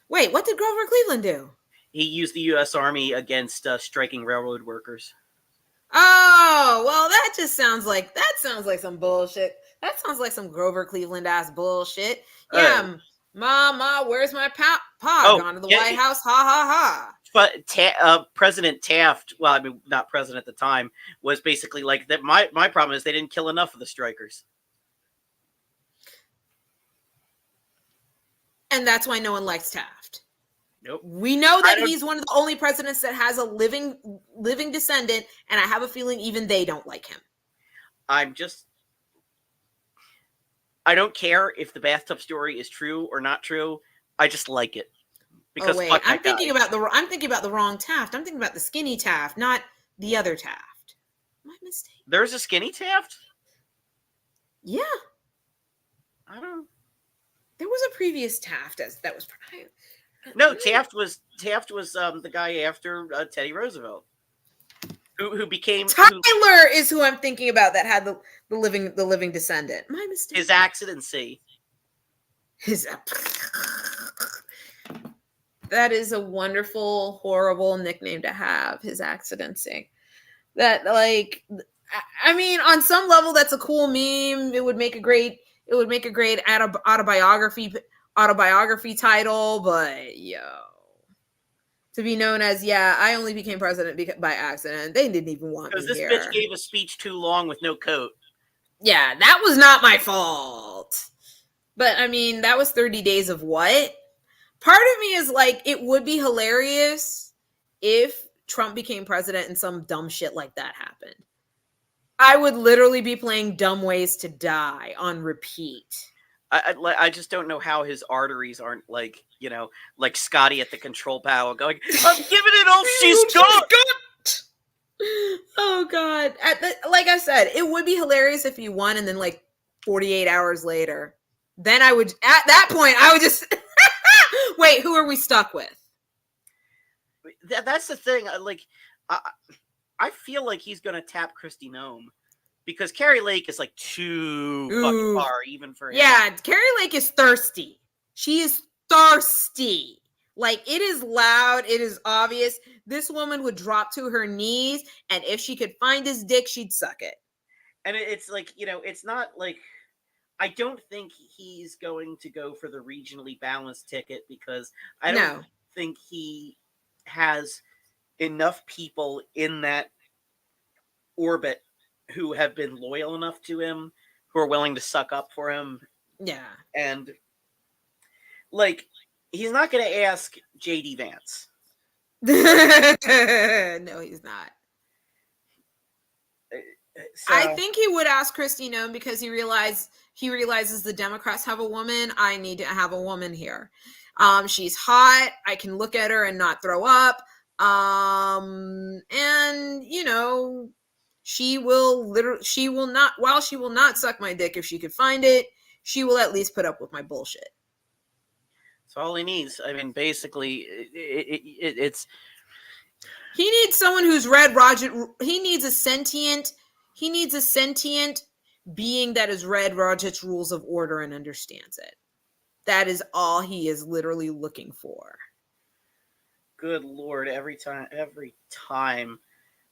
Wait, what did Grover Cleveland do? He used the U.S. Army against striking railroad workers. Oh, well, that sounds like some bullshit. That sounds like some Grover Cleveland ass bullshit. Yeah, Ma, where's my pa? Gone to the White House? Ha ha ha. But President Taft, well, I mean, not president at the time, was basically like that. My problem is they didn't kill enough of the strikers, and that's why no one likes Taft. Nope. We know that he's one of the only presidents that has a living descendant, and I have a feeling even they don't like him. I don't care if the bathtub story is true or not true. I just like it. Because I'm thinking about the wrong Taft. I'm thinking about the skinny Taft, not the other Taft. My mistake. There's a skinny Taft? Yeah. I don't know. There was a previous Taft that was. No, Taft was the guy after Teddy Roosevelt, who became Tyler is who I'm thinking about that had the living descendant. My mistake. His accidency. That is a wonderful, horrible nickname to have. His accidency. That, like, I mean, on some level, that's a cool meme. It would make a great autobiography title. But to be known as, I only became president by accident. They didn't even want me here. Because this bitch gave a speech too long with no coat. Yeah, that was not my fault. But I mean, that was 30 days of what? Part of me is like, it would be hilarious if Trump became president and some dumb shit like that happened. I would literally be playing Dumb Ways to Die on repeat. I just don't know how his arteries aren't like Scotty at the control panel going, I'm giving it all she's got. Oh God. Like I said, it would be hilarious if he won and then like 48 hours later, Then I would, at that point, I would just wait. Who are we stuck with? That's the thing. I feel like he's gonna tap Christy Nome because Carrie Lake is like too fucking far even for him. Yeah, Carrie Lake is thirsty. She is thirsty. Like, it is loud. It is obvious. This woman would drop to her knees, and if she could find his dick, she'd suck it. And it's like, it's not like, I don't think he's going to go for the regionally balanced ticket because I don't think he has enough people in that orbit who have been loyal enough to him, who are willing to suck up for him. Yeah. And like, he's not going to ask JD Vance. No, he's not. So, I think he would ask Christy Nome because he realizes the Democrats have a woman. I need to have a woman here. She's hot. I can look at her and not throw up. And she will not suck my dick if she could find it. She will at least put up with my bullshit. That's all he needs. I mean, basically, it's. He needs someone who's read Roger. He needs a sentient being that has read Roget's Rules of Order and understands it. That is all he is literally looking for. Good Lord, every time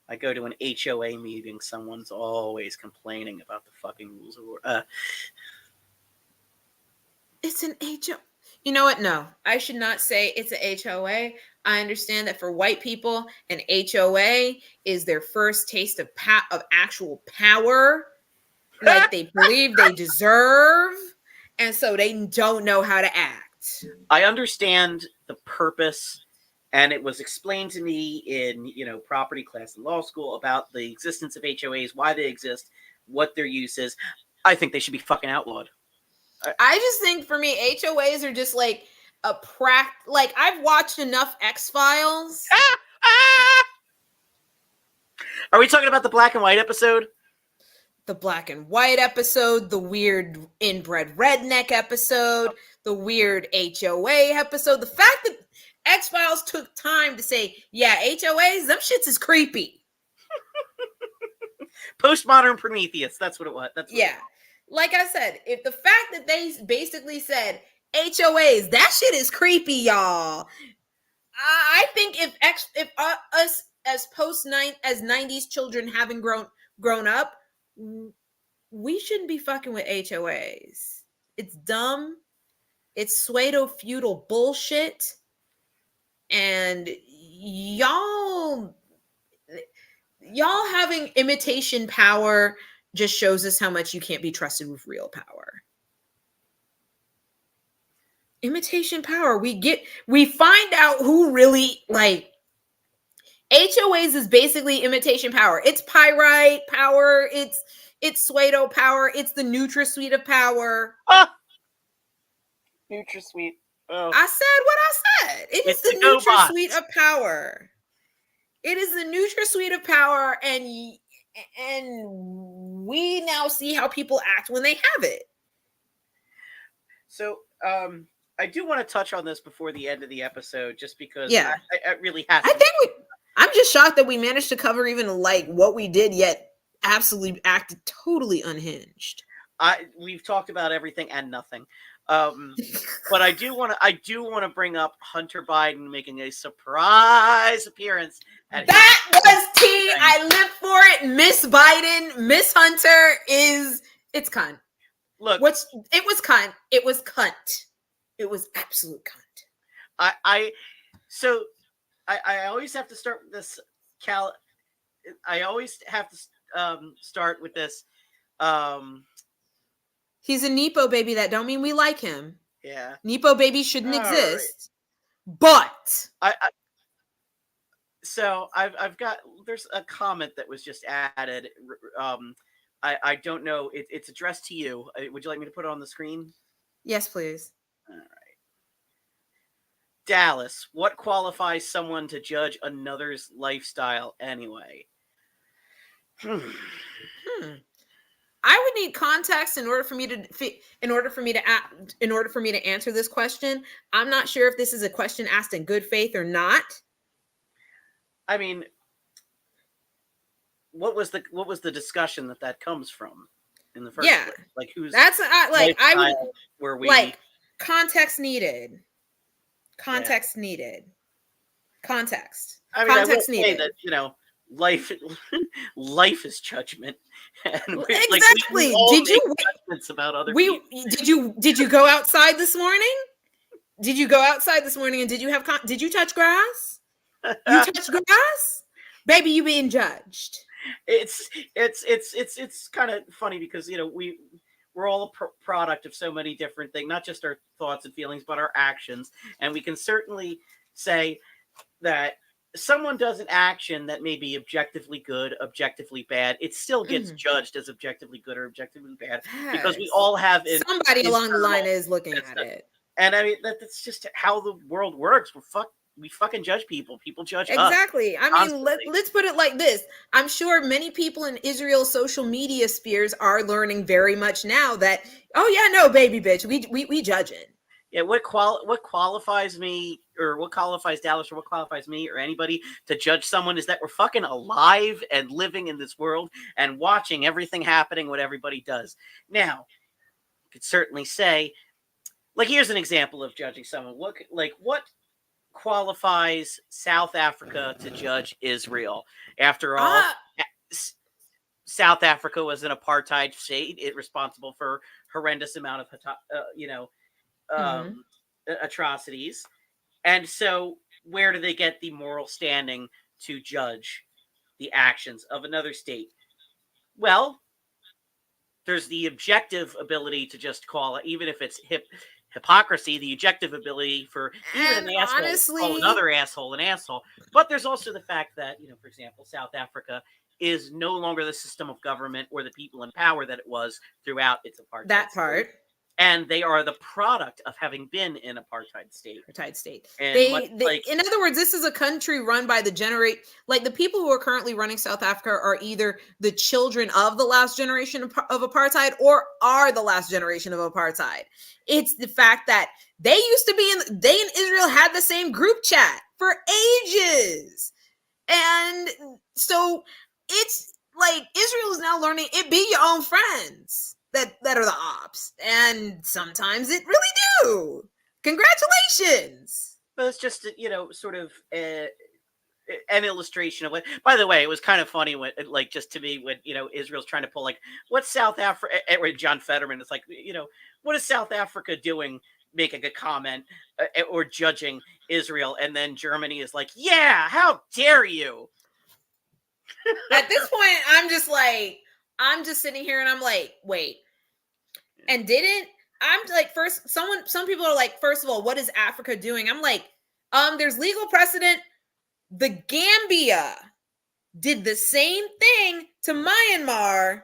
I go to an HOA meeting, someone's always complaining about the fucking Rules of Order. It's an HOA. You know what? No, I should not say it's a HOA. I understand that for white people, an HOA is their first taste of actual power, like they believe they deserve, and so they don't know how to act. I understand the purpose, and it was explained to me in property class in law school about the existence of HOAs, why they exist, what their use is. I think they should be fucking outlawed. I just think for me, HOAs are just like like I've watched enough X-Files. Are we talking about the black and white episode? The black and white episode, the weird inbred redneck episode, the weird HOA episode. The fact that X-Files took time to say, yeah, HOAs, them shits is creepy. Postmodern Prometheus. That's what it was. Like I said, if the fact that they basically said HOAs, that shit is creepy, y'all. I think if us as as 90s children having grown up, we shouldn't be fucking with HOAs. It's dumb. It's pseudo-feudal bullshit. And y'all having imitation power just shows us how much you can't be trusted with real power. Imitation power. We find out who really, like, HOAs is basically imitation power. It's pyrite power. It's pseudo power. It's the NutraSuite of power. NutraSuite. Oh. I said what I said. It's the NutraSuite of power. It is the NutraSuite of power, and we now see how people act when they have it. So, I do want to touch on this before the end of the episode, just because I really have to. I'm just shocked that we managed to cover even like what we did, yet absolutely acted totally unhinged. We've talked about everything and nothing. But I do want to bring up Hunter Biden making a surprise appearance. That was tea. I live for it. Miss Biden, Miss Hunter it's cunt. Look, it was cunt. It was cunt. It was absolute cunt. I always have to start with this. I always have to start with this. He's a Nepo baby. That don't mean we like him. Yeah. Nepo babies shouldn't exist. Right. But so I've got, there's a comment that was just added. I don't know. It's addressed to you. Would you like me to put it on the screen? Yes, please. All right. Dallas, what qualifies someone to judge another's lifestyle anyway? I would need context in order for me to answer this question. I'm not sure if this is a question asked in good faith or not. I mean, what was the discussion that comes from in the first Yeah, place? Like, who's that's I would where we like context needed. yeah. Context needed. Context. I mean, I will Context say needed. that life life is judgment, and we Exactly. all make judgments about other people. Did you go outside this morning? Did you go outside this morning and did you touch grass? You touched grass? Baby, you being judged. It's kind of funny because we're all a product of so many different things, not just our thoughts and feelings, but our actions, and we can certainly say that someone does an action that may be objectively good, objectively bad, it still gets judged as objectively good or objectively bad because we Yes. all have Somebody along the line is looking at it. And I mean that's just how the world works. We fucking judge people. People judge us. Exactly. I mean, constantly. let's put it like this. I'm sure many people in Israel's social media spheres are learning very much now that, oh yeah, no, baby bitch, we judging. Yeah, what qualifies me, or what qualifies Dallas, or what qualifies me or anybody to judge someone is that we're fucking alive and living in this world and watching everything happening, what everybody does. Now, you could certainly say, like, here's an example of judging someone. What qualifies South Africa to judge Israel? After all, South Africa was an apartheid state. It responsible for horrendous amount of atrocities. And so where do they get the moral standing to judge the actions of another state? Well, there's the objective ability to just call it, even if it's hypocrisy, the objective ability for even an asshole to call another asshole an asshole. But there's also the fact that, for example, South Africa is no longer the system of government or the people in power that it was throughout its apartheid. That part. And they are the product of having been in apartheid state. And in other words, this is a country run by the people who are currently running South Africa are either the children of the last generation of apartheid or are the last generation of apartheid. It's the fact that they in Israel had the same group chat for ages. And so it's like Israel is now learning it be your own friends that are the ops, and sometimes it really do. Congratulations. But it's just sort of an illustration of what. By the way, it was kind of funny when, just to me, when Israel's trying to pull what's South Africa? John Fetterman is what is South Africa doing? Making a comment or judging Israel, and then Germany is yeah, how dare you? At this point, I'm just sitting here and I'm like, wait. And some people are like, first of all, what is Africa doing? I'm like, there's legal precedent. The Gambia did the same thing to Myanmar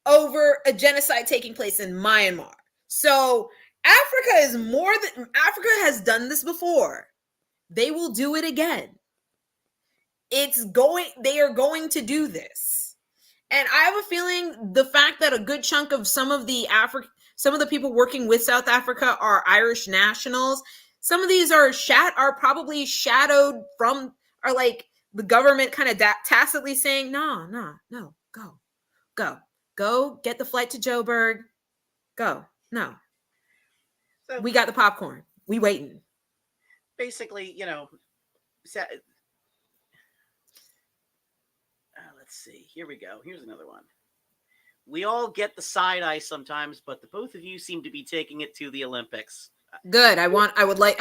over a genocide taking place in Myanmar. So Africa has done this before. They will do it again. They are going to do this. And I have a feeling the fact that a good chunk of some of the people working with South Africa are Irish nationals. Some of these are probably shadowed from, are the government kind of tacitly saying, no, go, get the flight to Joburg, go, no. So, we got the popcorn. We waiting. Basically, let's see. Here we go. Here's another one. We all get the side eye sometimes, but the both of you seem to be taking it to the Olympics. Good. I would like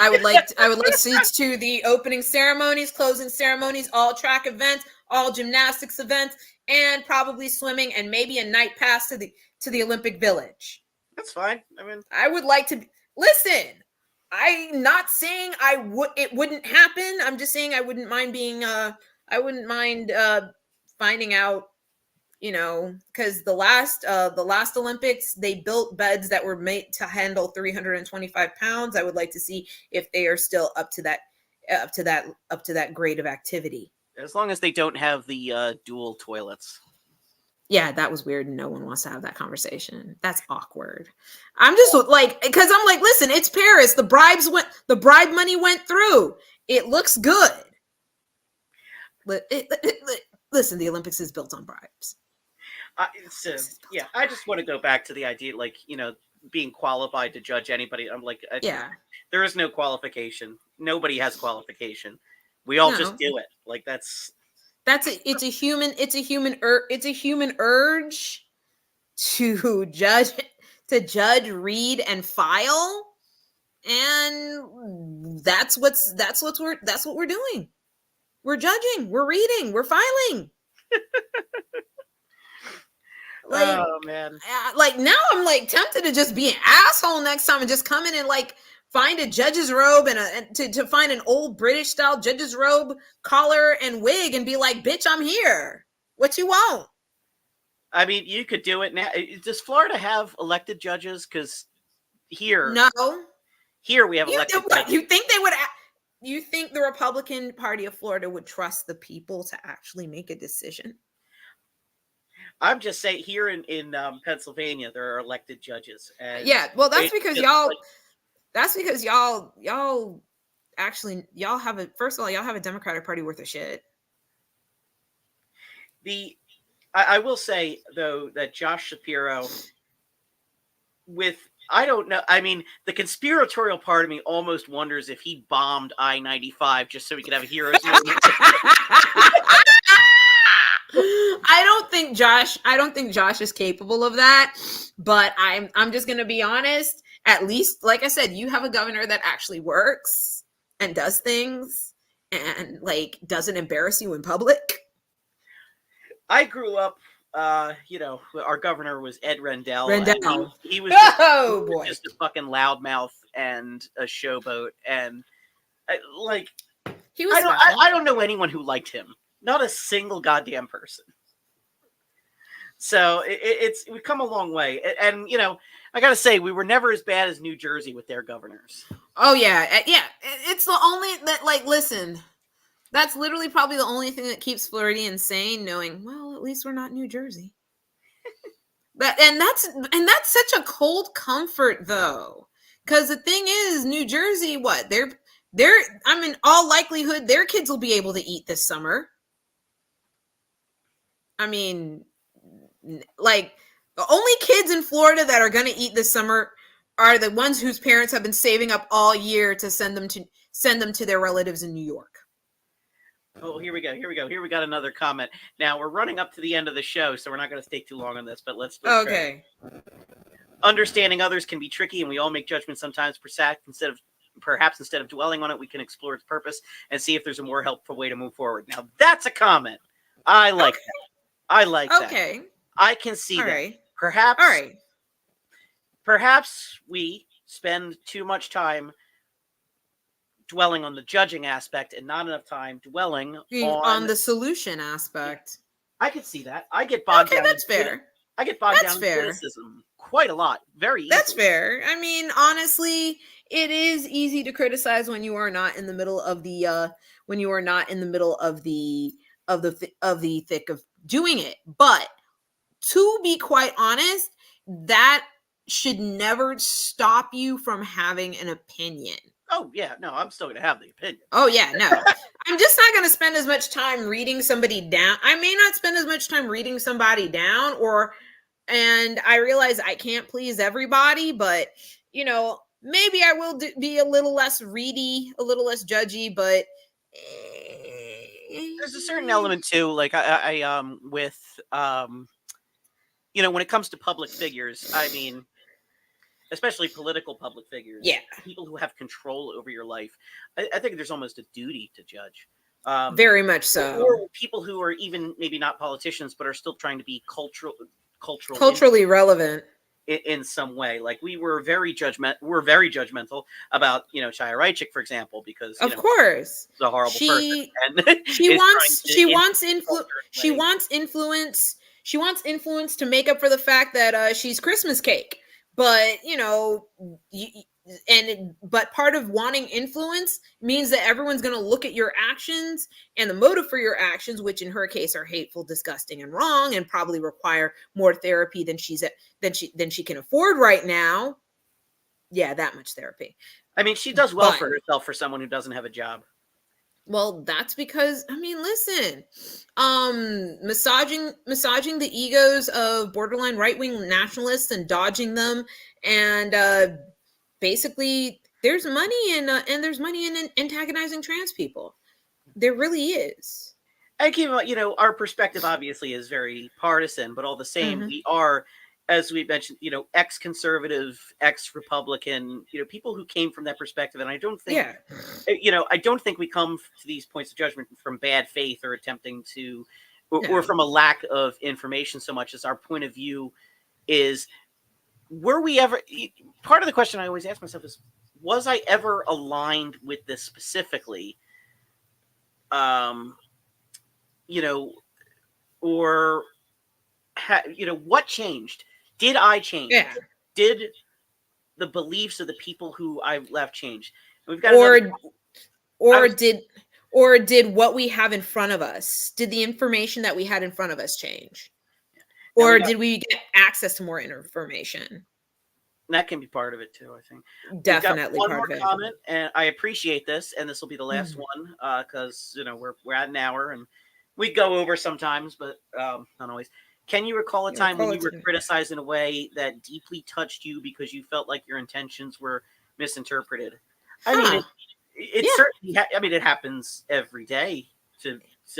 seats to the opening ceremonies, closing ceremonies, all track events, all gymnastics events, and probably swimming, and maybe a night pass to the Olympic Village. That's fine. I mean, I would like to listen. I'm not saying it wouldn't happen. I'm just saying I wouldn't mind finding out, because the last Olympics, they built beds that were made to handle 325 pounds. I would like to see if they are still up to that grade of activity. As long as they don't have the dual toilets. Yeah, that was weird. No one wants to have that conversation. That's awkward. I'm just like, because I'm like, listen, it's Paris. The bribe money went through. It looks good. Listen, the Olympics is built on bribes. So yeah, I just want to go back to the idea, like, being qualified to judge anybody. I'm like, Yeah, there is no qualification. Nobody has qualification. We all just no, do it. Like that's it's a human urge to judge, read, and file, and that's what we're doing. We're judging, we're reading, we're filing. Like, oh man. like now I'm like tempted to just be an asshole next time and just come in and like find a judge's robe and to find an old British style judge's robe, collar, and wig and be like, bitch, I'm here. What you want? I mean, you could do it now. Does Florida have elected judges? Because here No. we have elected judges. You think they would? You think the Republican Party of Florida would trust the people to actually make a decision? I'm just saying, here in Pennsylvania, there are elected judges. And yeah, well, that's because y'all. like, That's because y'all actually y'all have a first of all y'all have a Democratic Party worth of shit. I will say though that Josh Shapiro, I don't know. I mean, the conspiratorial part of me almost wonders if he bombed I-95 just so he could have a hero's moment. I don't think Josh is capable of that, but I'm just going to be honest. At least, like I said, you have a governor that actually works and does things and like doesn't embarrass you in public. I grew up, our governor was Ed Rendell. Rendell. He was just a fucking loudmouth and a showboat, and he was. I don't know anyone who liked him. Not a single goddamn person. So we've come a long way, and I gotta say, we were never as bad as New Jersey with their governors. Oh yeah, yeah. It's the only that listen. That's literally probably the only thing that keeps Floridians sane, knowing, well, at least we're not New Jersey. And that's such a cold comfort though, because the thing is, New Jersey, what they're I mean, all likelihood, their kids will be able to eat this summer. I mean, like the only kids in Florida that are going to eat this summer are the ones whose parents have been saving up all year to send them to their relatives in New York. Oh, here we go. Here we got another comment. Now we're running up to the end of the show, so we're not going to stay too long on this. But let's okay. Try. Understanding others can be tricky, and we all make judgments sometimes. Perhaps instead of dwelling on it, we can explore its purpose and see if there's a more helpful way to move forward. Now that's a comment. I like that. I like that. Okay. I can see that. Right. Perhaps. All right. Perhaps we spend too much time dwelling on the judging aspect and not enough time dwelling on the solution aspect. I can see that. I get bogged down. That's fair. I get bogged down in criticism quite a lot. Very easily. That's fair. I mean, honestly, it is easy to criticize when you are not in the middle of the thick of doing it. But to be quite honest, that should never stop you from having an opinion. Oh, yeah. No, I'm still going to have the opinion. Oh, yeah. No. I'm just not going to spend as much time reading somebody down. I may not spend as much time reading somebody down, and I realize I can't please everybody, but, maybe I will be a little less ready, a little less judgy, but there's a certain element too, like I with when it comes to public figures, I mean, especially political public figures, yeah, people who have control over your life, I think there's almost a duty to judge. Very much so. Or people who are even maybe not politicians, but are still trying to be culturally relevant in some way. Like we're very judgmental about Chaya Raichik, for example, because of course she's a horrible person, and she wants influence to make up for the fact that she's Christmas cake. But but part of wanting influence means that everyone's going to look at your actions and the motive for your actions, which in her case are hateful, disgusting, and wrong, and probably require more therapy than she can afford right now. Yeah, that much therapy. I mean, she does well for herself for someone who doesn't have a job. Well, that's because, I mean, listen, massaging the egos of borderline right-wing nationalists and dodging them, and basically there's money in and there's money in antagonizing trans people. There really is. I keep, our perspective obviously is very partisan, but all the same, we are, as we mentioned, ex-conservative, ex-Republican, people who came from that perspective. And I don't think, I don't think we come to these points of judgment from bad faith or attempting to, or from a lack of information so much as our point of view is, were we ever, part of the question I always ask myself is, was I ever aligned with this specifically? Or what changed? Did I change? Yeah. Did the beliefs of the people who I left change? We've got or did what we have in front of us, did the information that we had in front of us change? Or did we get access to more information? That can be part of it too, I think. Definitely one more comment, and I appreciate this, and this will be the last one, because we're at an hour, and we go over sometimes, but not always. Can you recall a time when you were criticized in a way that deeply touched you because you felt like your intentions were misinterpreted? I mean, it certainly. I mean, it happens every day.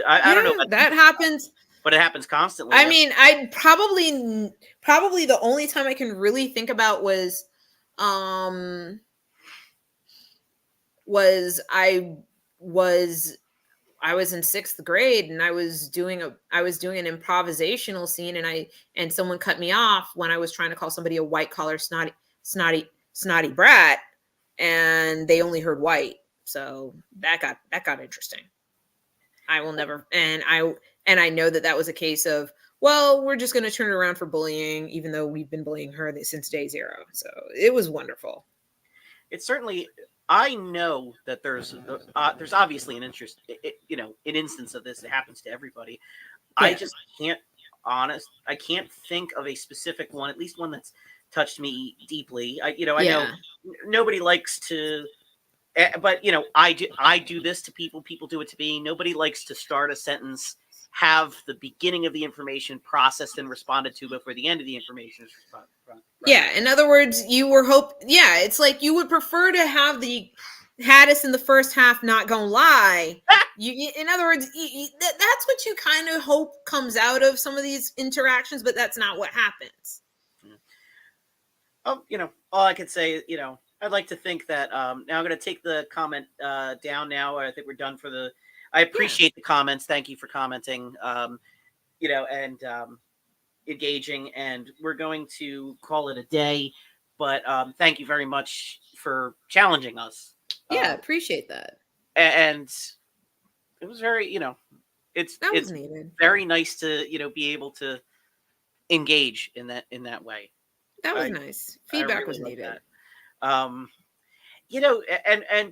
I don't know. That happens. But it happens constantly. I mean, I probably the only time I can really think about was I was in 6th grade, and I was doing an improvisational scene, and someone cut me off when I was trying to call somebody a white collar snotty brat, and they only heard white. So that got interesting. I will never, and I know that was a case of, well, we're just going to turn it around for bullying, even though we've been bullying her since day zero. So it was wonderful. It's certainly, I know that there's obviously an interest, an instance of this that happens to everybody. Yeah. I just I can't think of a specific one, at least one that's touched me deeply. I know nobody likes to, but I do this to people. People do it to me. Nobody likes to start a sentence, have the beginning of the information processed and responded to before the end of the information is responded. Right. Yeah. In other words, it's like you would prefer to have the Haddis in the first half not gonna lie. In other words, that's what you kind of hope comes out of some of these interactions, but that's not what happens. Oh, all I could say, I'd like to think that now I'm going to take the comment down now. I think we're done for the. I appreciate the comments. Thank you for commenting, and engaging. And we're going to call it a day. But thank you very much for challenging us. Yeah, appreciate that. And it was very, it's needed. Very nice to be able to engage in that way. That was nice. Feedback really was needed. And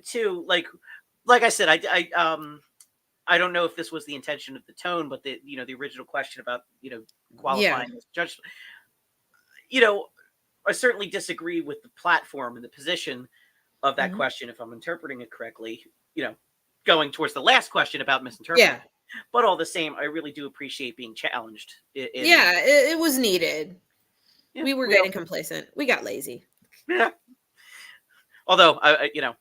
too, like I said, I don't know if this was the intention of the tone, but the original question about qualifying as judge, I certainly disagree with the platform and the position of that question, if I'm interpreting it correctly, going towards the last question about misinterpreting. But all the same, I really do appreciate being challenged. It was needed. We were getting complacent. We got lazy. Yeah. Although,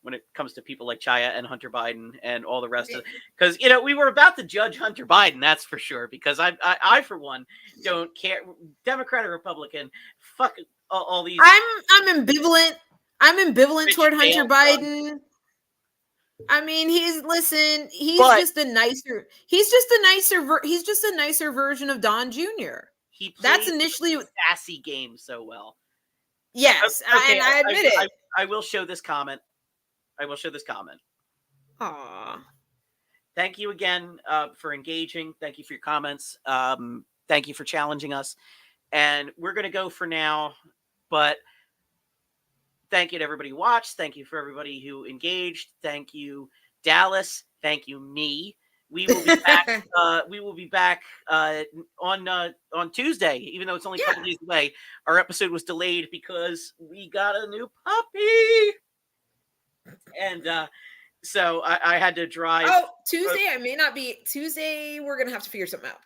when it comes to people like Chaya and Hunter Biden and all the rest of it, because, we were about to judge Hunter Biden, that's for sure, because I for one, don't care, Democrat or Republican, fuck all these. I'm ambivalent. I'm ambivalent toward Hunter Biden. I mean, he's just a nicer version of Don Jr. He plays initially the sassy game so well. Yes, okay, and I admit it. I will show this comment. Aww. Thank you again for engaging. Thank you for your comments. Thank you for challenging us. And we're going to go for now. But Thank you to everybody who watched. Thank you for everybody who engaged. Thank you, Dallas. Thank you, me. We will be back. We will be back on Tuesday, even though it's only a couple days away. Our episode was delayed because we got a new puppy, and so I had to drive. Oh, Tuesday. I may not be Tuesday. We're gonna have to figure something out.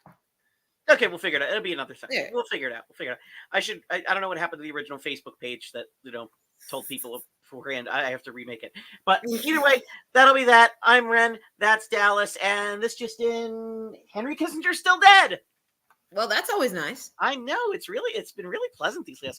Okay, we'll figure it out. It'll be another thing. Yeah. We'll figure it out. We'll figure it out. I don't know what happened to the original Facebook page that told people beforehand. I have to remake it. But either way, that'll be that. I'm Ren. That's Dallas, and this just in: Henry Kissinger's still dead. Well, that's always nice. I know it's been really pleasant these last